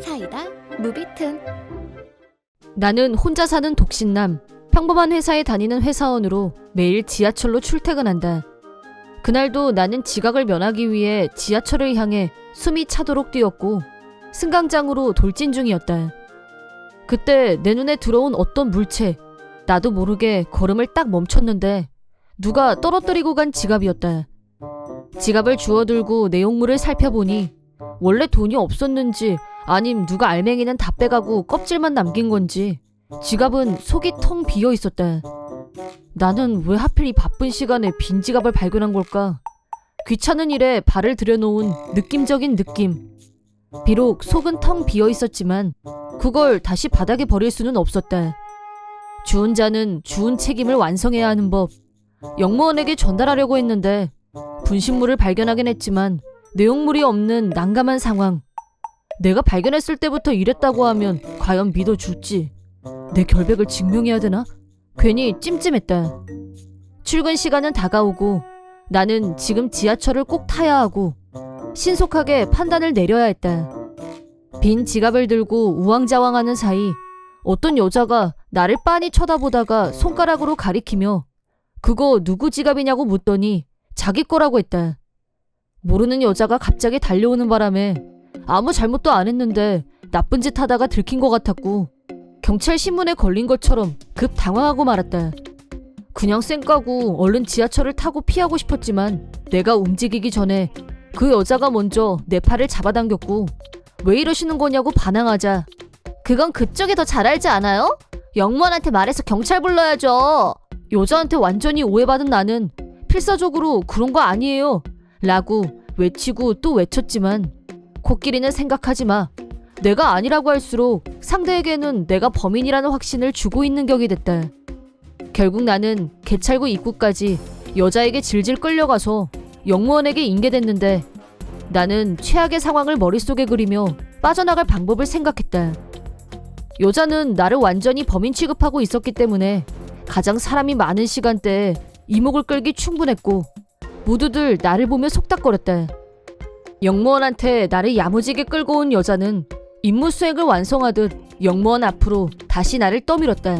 사이다 무비튼. 나는 혼자 사는 독신남, 평범한 회사에 다니는 회사원으로 매일 지하철로 출퇴근한다. 그날도 나는 지각을 면하기 위해 지하철을 향해 숨이 차도록 뛰었고 승강장으로 돌진 중이었다. 그때 내 눈에 들어온 어떤 물체, 나도 모르게 걸음을 딱 멈췄는데 누가 떨어뜨리고 간 지갑이었다. 지갑을 주워들고 내용물을 살펴보니 원래 돈이 없었는지 아님 누가 알맹이는 다 빼가고 껍질만 남긴 건지 지갑은 속이 텅 비어 있었다. 나는 왜 하필 이 바쁜 시간에 빈 지갑을 발견한 걸까? 귀찮은 일에 발을 들여놓은 느낌적인 느낌. 비록 속은 텅 비어 있었지만 그걸 다시 바닥에 버릴 수는 없었다. 주운 자는 주운 책임을 완성해야 하는 법. 영무원에게 전달하려고 했는데 분신물을 발견하긴 했지만 내용물이 없는 난감한 상황. 내가 발견했을 때부터 이랬다고 하면 과연 믿어줄지. 내 결백을 증명해야 되나? 괜히 찜찜했다. 출근 시간은 다가오고 나는 지금 지하철을 꼭 타야 하고 신속하게 판단을 내려야 했다. 빈 지갑을 들고 우왕좌왕하는 사이 어떤 여자가 나를 빤히 쳐다보다가 손가락으로 가리키며 그거 누구 지갑이냐고 묻더니 자기 거라고 했다. 모르는 여자가 갑자기 달려오는 바람에 아무 잘못도 안 했는데 나쁜 짓 하다가 들킨 것 같았고 경찰 신문에 걸린 것처럼 급 당황하고 말았다. 그냥 쌩까고 얼른 지하철을 타고 피하고 싶었지만 내가 움직이기 전에 그 여자가 먼저 내 팔을 잡아당겼고 왜 이러시는 거냐고 반항하자 그건 그쪽이 더 잘 알지 않아요? 영무원한테 말해서 경찰 불러야죠. 여자한테 완전히 오해받은 나는 필사적으로 그런 거 아니에요 라고 외치고 또 외쳤지만 코끼리는 생각하지 마. 내가 아니라고 할수록 상대에게는 내가 범인이라는 확신을 주고 있는 격이 됐다. 결국 나는 개찰구 입구까지 여자에게 질질 끌려가서 영무원에게 인계됐는데 나는 최악의 상황을 머릿속에 그리며 빠져나갈 방법을 생각했다. 여자는 나를 완전히 범인 취급하고 있었기 때문에 가장 사람이 많은 시간대에 이목을 끌기 충분했고 모두들 나를 보며 속닥거렸다. 영무원한테 나를 야무지게 끌고 온 여자는 임무 수행을 완성하듯 영무원 앞으로 다시 나를 떠밀었다.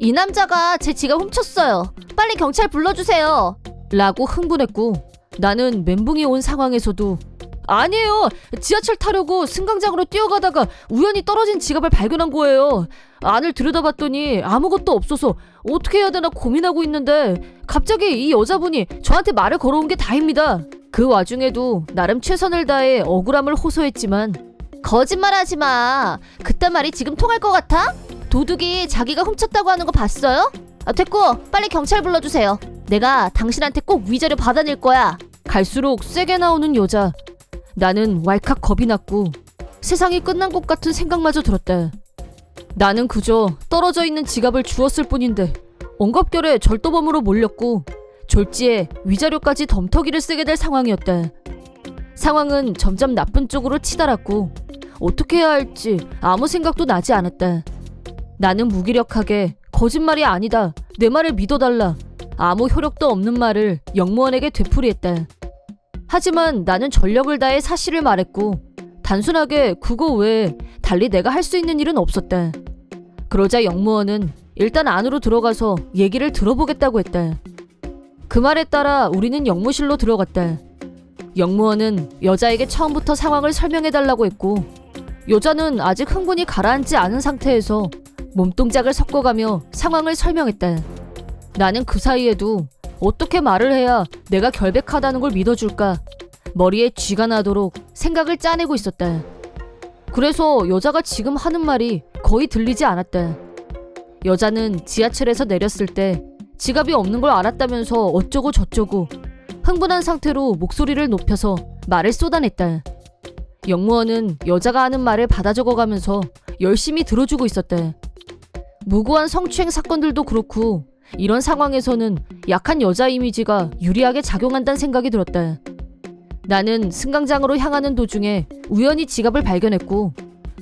이 남자가 제 지갑 훔쳤어요. 빨리 경찰 불러주세요. 라고 흥분했고 나는 멘붕이 온 상황에서도 아니에요. 지하철 타려고 승강장으로 뛰어가다가 우연히 떨어진 지갑을 발견한 거예요. 안을 들여다봤더니 아무것도 없어서 어떻게 해야 되나 고민하고 있는데 갑자기 이 여자분이 저한테 말을 걸어온 게 다입니다. 그 와중에도 나름 최선을 다해 억울함을 호소했지만 거짓말하지 마. 그딴 말이 지금 통할 것 같아? 도둑이 자기가 훔쳤다고 하는 거 봤어요? 됐고 빨리 경찰 불러주세요. 내가 당신한테 꼭 위자료 받아낼 거야. 갈수록 세게 나오는 여자. 나는 왈칵 겁이 났고 세상이 끝난 것 같은 생각마저 들었다. 나는 그저 떨어져 있는 지갑을 주웠을 뿐인데 엉겁결에 절도범으로 몰렸고 졸지에 위자료까지 덤터기를 쓰게 될 상황이었다. 상황은 점점 나쁜 쪽으로 치달았고 어떻게 해야 할지 아무 생각도 나지 않았다. 나는 무기력하게 거짓말이 아니다. 내 말을 믿어달라. 아무 효력도 없는 말을 영무원에게 되풀이했다. 하지만 나는 전력을 다해 사실을 말했고 단순하게 그거 외에 달리 내가 할 수 있는 일은 없었다. 그러자 영무원은 일단 안으로 들어가서 얘기를 들어보겠다고 했다. 그 말에 따라 우리는 영무실로 들어갔다. 영무원은 여자에게 처음부터 상황을 설명해달라고 했고 여자는 아직 흥분이 가라앉지 않은 상태에서 몸동작을 섞어가며 상황을 설명했다. 나는 그 사이에도 어떻게 말을 해야 내가 결백하다는 걸 믿어줄까 머리에 쥐가 나도록 생각을 짜내고 있었다. 그래서 여자가 지금 하는 말이 거의 들리지 않았다. 여자는 지하철에서 내렸을 때 지갑이 없는 걸 알았다면서 어쩌고 저쩌고 흥분한 상태로 목소리를 높여서 말을 쏟아냈다. 영무원은 여자가 하는 말을 받아 적어가면서 열심히 들어주고 있었다. 무고한 성추행 사건들도 그렇고 이런 상황에서는 약한 여자 이미지가 유리하게 작용한다는 생각이 들었다. 나는 승강장으로 향하는 도중에 우연히 지갑을 발견했고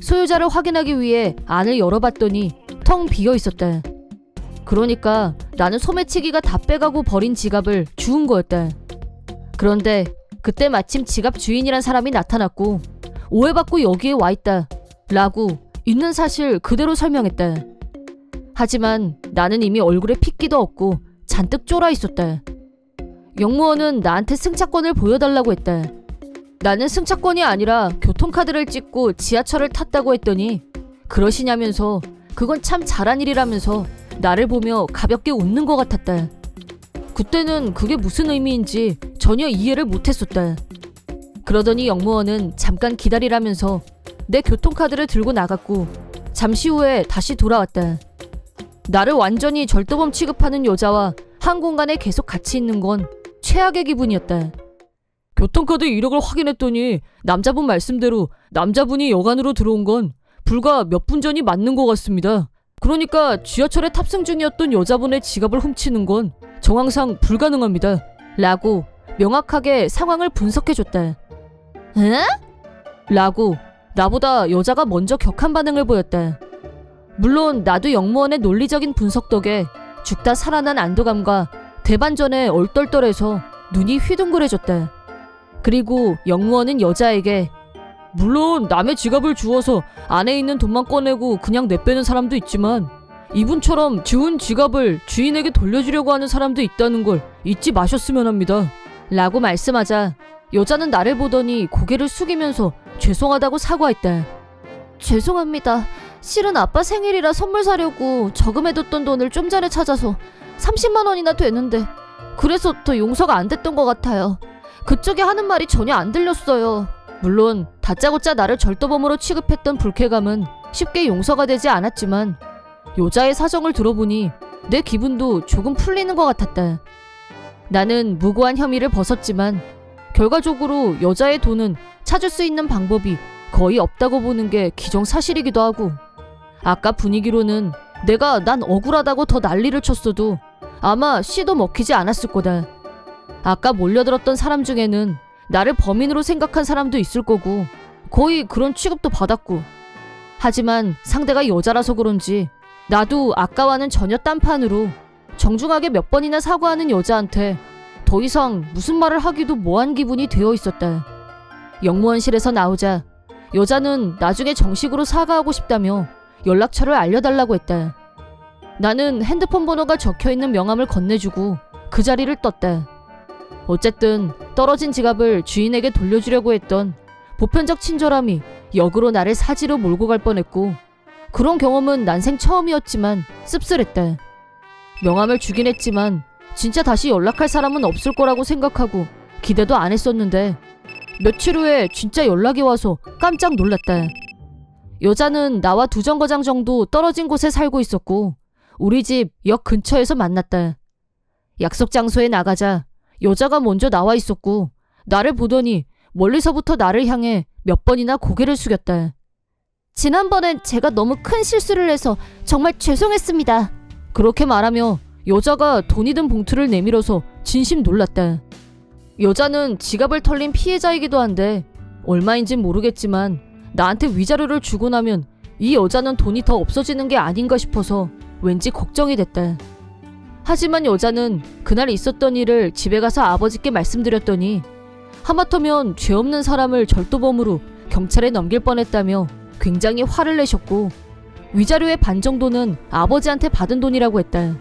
소유자를 확인하기 위해 안을 열어봤더니 텅 비어 있었다. 그러니까 나는 소매치기가 다 빼가고 버린 지갑을 주운 거였다. 그런데 그때 마침 지갑 주인이란 사람이 나타났고 오해받고 여기에 와있다 라고 있는 사실 그대로 설명했다. 하지만 나는 이미 얼굴에 핏기도 없고 잔뜩 쫄아 있었다. 영무원은 나한테 승차권을 보여달라고 했다. 나는 승차권이 아니라 교통카드를 찍고 지하철을 탔다고 했더니 그러시냐면서 그건 참 잘한 일이라면서 나를 보며 가볍게 웃는 것 같았다. 그때는 그게 무슨 의미인지 전혀 이해를 못했었다. 그러더니 영무원은 잠깐 기다리라면서 내 교통카드를 들고 나갔고 잠시 후에 다시 돌아왔다. 나를 완전히 절도범 취급하는 여자와 한 공간에 계속 같이 있는 건 최악의 기분이었다. 교통카드 이력을 확인했더니 남자분 말씀대로 남자분이 여관으로 들어온 건 불과 몇 분 전이 맞는 것 같습니다. 그러니까 지하철에 탑승 중이었던 여자분의 지갑을 훔치는 건 정황상 불가능합니다. 라고 명확하게 상황을 분석해줬다. 에? 라고 나보다 여자가 먼저 격한 반응을 보였다. 물론 나도 영무원의 논리적인 분석 덕에 죽다 살아난 안도감과 대반전에 얼떨떨해서 눈이 휘둥그레졌다. 그리고 영무원은 여자에게 물론 남의 지갑을 주워서 안에 있는 돈만 꺼내고 그냥 내빼는 사람도 있지만 이분처럼 주운 지갑을 주인에게 돌려주려고 하는 사람도 있다는 걸 잊지 마셨으면 합니다. 라고 말씀하자 여자는 나를 보더니 고개를 숙이면서 죄송하다고 사과했다. 죄송합니다. 실은 아빠 생일이라 선물 사려고 저금해뒀던 돈을 좀 전에 찾아서 30만 원이나 되는데 그래서 더 용서가 안 됐던 것 같아요. 그쪽이 하는 말이 전혀 안 들렸어요. 물론 다짜고짜 나를 절도범으로 취급했던 불쾌감은 쉽게 용서가 되지 않았지만 여자의 사정을 들어보니 내 기분도 조금 풀리는 것 같았다. 나는 무고한 혐의를 벗었지만 결과적으로 여자의 돈은 찾을 수 있는 방법이 거의 없다고 보는 게 기정사실이기도 하고 아까 분위기로는 내가 난 억울하다고 더 난리를 쳤어도 아마 씨도 먹히지 않았을 거다. 아까 몰려들었던 사람 중에는 나를 범인으로 생각한 사람도 있을 거고 거의 그런 취급도 받았고 하지만 상대가 여자라서 그런지 나도 아까와는 전혀 딴판으로 정중하게 몇 번이나 사과하는 여자한테 더 이상 무슨 말을 하기도 뭐한 기분이 되어 있었다. 영무원실에서 나오자 여자는 나중에 정식으로 사과하고 싶다며 연락처를 알려달라고 했다. 나는 핸드폰 번호가 적혀있는 명함을 건네주고 그 자리를 떴다. 어쨌든 떨어진 지갑을 주인에게 돌려주려고 했던 보편적 친절함이 역으로 나를 사지로 몰고 갈 뻔했고 그런 경험은 난생 처음이었지만 씁쓸했다. 명함을 주긴 했지만 진짜 다시 연락할 사람은 없을 거라고 생각하고 기대도 안 했었는데 며칠 후에 진짜 연락이 와서 깜짝 놀랐다. 여자는 나와 2정거장 정도 떨어진 곳에 살고 있었고 우리 집 역 근처에서 만났다. 약속 장소에 나가자 여자가 먼저 나와 있었고 나를 보더니 멀리서부터 나를 향해 몇 번이나 고개를 숙였다. 지난번엔 제가 너무 큰 실수를 해서 정말 죄송했습니다. 그렇게 말하며 여자가 돈이 든 봉투를 내밀어서 진심 놀랐다. 여자는 지갑을 털린 피해자이기도 한데 얼마인진 모르겠지만 나한테 위자료를 주고 나면 이 여자는 돈이 더 없어지는 게 아닌가 싶어서 왠지 걱정이 됐다. 하지만 여자는 그날 있었던 일을 집에 가서 아버지께 말씀드렸더니 하마터면 죄 없는 사람을 절도범으로 경찰에 넘길 뻔했다며 굉장히 화를 내셨고 위자료의 반 정도는 아버지한테 받은 돈이라고 했다.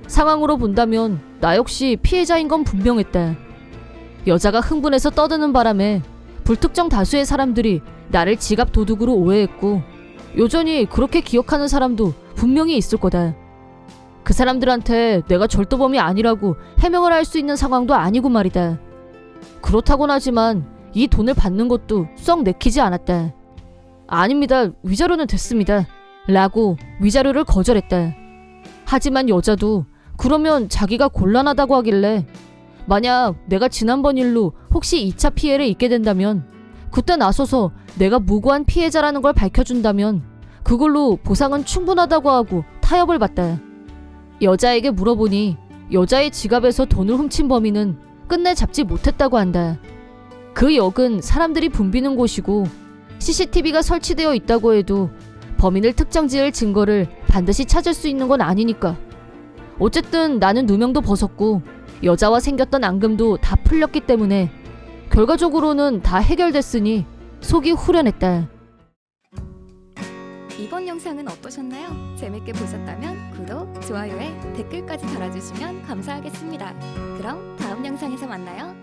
상황으로 본다면 나 역시 피해자인 건 분명했다. 여자가 흥분해서 떠드는 바람에 불특정 다수의 사람들이 나를 지갑 도둑으로 오해했고 여전히 그렇게 기억하는 사람도 분명히 있을 거다. 그 사람들한테 내가 절도범이 아니라고 해명을 할 수 있는 상황도 아니고 말이다. 그렇다곤 하지만 이 돈을 받는 것도 썩 내키지 않았다. 아닙니다. 위자료는 됐습니다. 라고 위자료를 거절했다. 하지만 여자도 그러면 자기가 곤란하다고 하길래 만약 내가 지난번 일로 혹시 2차 피해를 입게 된다면 그때 나서서 내가 무고한 피해자라는 걸 밝혀준다면 그걸로 보상은 충분하다고 하고 타협을 받다. 여자에게 물어보니 여자의 지갑에서 돈을 훔친 범인은 끝내 잡지 못했다고 한다. 그 역은 사람들이 붐비는 곳이고 CCTV가 설치되어 있다고 해도 범인을 특정지을 증거를 반드시 찾을 수 있는 건 아니니까. 어쨌든 나는 누명도 벗었고 여자와 생겼던 앙금도 다 풀렸기 때문에 결과적으로는 다 해결됐으니 속이 후련했다. 이번 영상은 어떠셨나요? 재밌게 보셨다면 구독, 좋아요에 댓글까지 달아주시면 감사하겠습니다. 그럼 다음 영상에서 만나요.